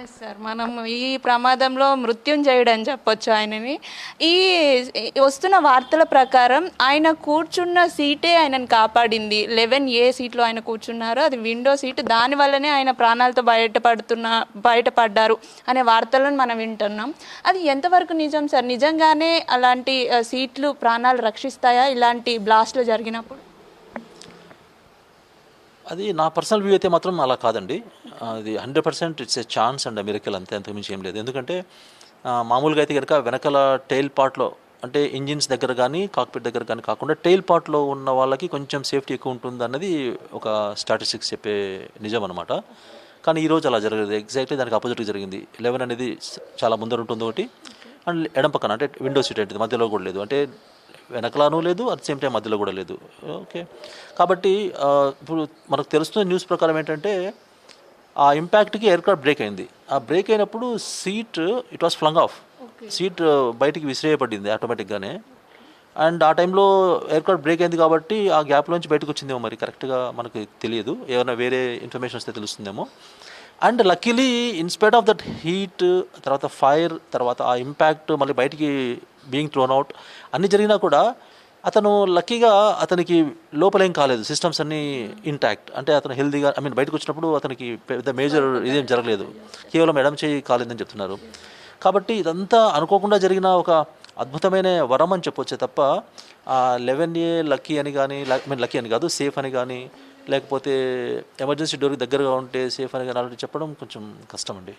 Yes sir, మనం ఈ ప్రమాదంలో మృత్యుంజయుడు అని చెప్పొచ్చు ఆయనని. ఈ వస్తున్న వార్తల ప్రకారం ఆయన కూర్చున్న సీటే ఆయనను కాపాడింది. 11A సీట్లో ఆయన కూర్చున్నారు, అది విండో సీట్, దానివల్లనే ఆయన ప్రాణాలతో బయటపడ్డారు అనే వార్తలను మనం వింటున్నాం. అది ఎంతవరకు నిజం సార్? నిజంగానే అలాంటి సీట్లు ప్రాణాలు రక్షిస్తాయా ఇలాంటి బ్లాస్ట్లు జరిగినప్పుడు? అది నా పర్సనల్ వ్యూ అయితే మాత్రం అలా కాదండి. అది 100% it's a chance and miracle, అంతే, అంతకుమించి ఏం లేదు. ఎందుకంటే మామూలుగా అయితే కనుక వెనకాల టైల్ పార్ట్లో, అంటే ఇంజిన్స్ దగ్గర కానీ కాక్పిట్ దగ్గర కానీ కాకుండా టైల్ పార్ట్లో ఉన్న వాళ్ళకి కొంచెం సేఫ్టీ ఎక్కువ ఉంటుంది అన్నది ఒక స్టాటిస్టిక్స్ చెప్పే నిజం అనమాట. కానీ ఈరోజు అలా జరగలేదు. ఎగ్జాక్ట్లీ దానికి ఆపోజిట్గా జరిగింది. 11 అనేది చాలా ముందర ఉంటుంది ఒకటి, అండ్ ఎడం పక్కన అంటే విండో సీట్ అంటే మధ్యలో కూడా లేదు, అంటే వెనకలాను లేదు, అట్ సేమ్ టైం మధ్యలో కూడా లేదు. ఓకే, కాబట్టి ఇప్పుడు మనకు తెలుస్తున్న న్యూస్ ప్రకారం ఏంటంటే ఆ ఇంపాక్ట్కి ఎయిర్క్రాఫ్ట్ బ్రేక్ అయింది. ఆ బ్రేక్ అయినప్పుడు seat it was flung off, seat బయటికి విసిరేయబడింది ఆటోమేటిక్గానే. అండ్ ఆ టైంలో ఎయిర్క్రాఫ్ట్ బ్రేక్ అయింది కాబట్టి ఆ గ్యాప్లోంచి బయటకు వచ్చిందేమో, మరి కరెక్ట్గా మనకు తెలియదు, ఏమైనా వేరే ఇన్ఫర్మేషన్ వస్తే తెలుస్తుందేమో. And luckily in spite of that heat, తర్వాత ఫైర్, తర్వాత ఆ ఇంపాక్ట్, మళ్ళీ బయటికి బీయింగ్ థ్రోన్ అవుట్ అన్నీ జరిగినా కూడా అతను లక్కీగా అతనికి లోపలేం కాలేదు, సిస్టమ్స్ అన్నీ ఇంటాక్ట్, అంటే అతను హెల్దీగా, బయటకు వచ్చినప్పుడు అతనికి పెద్ద మేజర్ ఇదేం జరగలేదు, కేవలం ఎడమ చేయి కాలేదని చెప్తున్నారు. కాబట్టి ఇదంతా అనుకోకుండా జరిగిన ఒక అద్భుతమైన వరం అని చెప్పొచ్చే తప్ప 11A లక్కీ అని కానీ, లక్కీ అని కాదు, సేఫ్ అని కానీ, లేకపోతే ఎమర్జెన్సీ డోర్కి దగ్గరగా ఉంటే సేఫ్ అని కానీ అలాంటి చెప్పడం కొంచెం కష్టం అండి.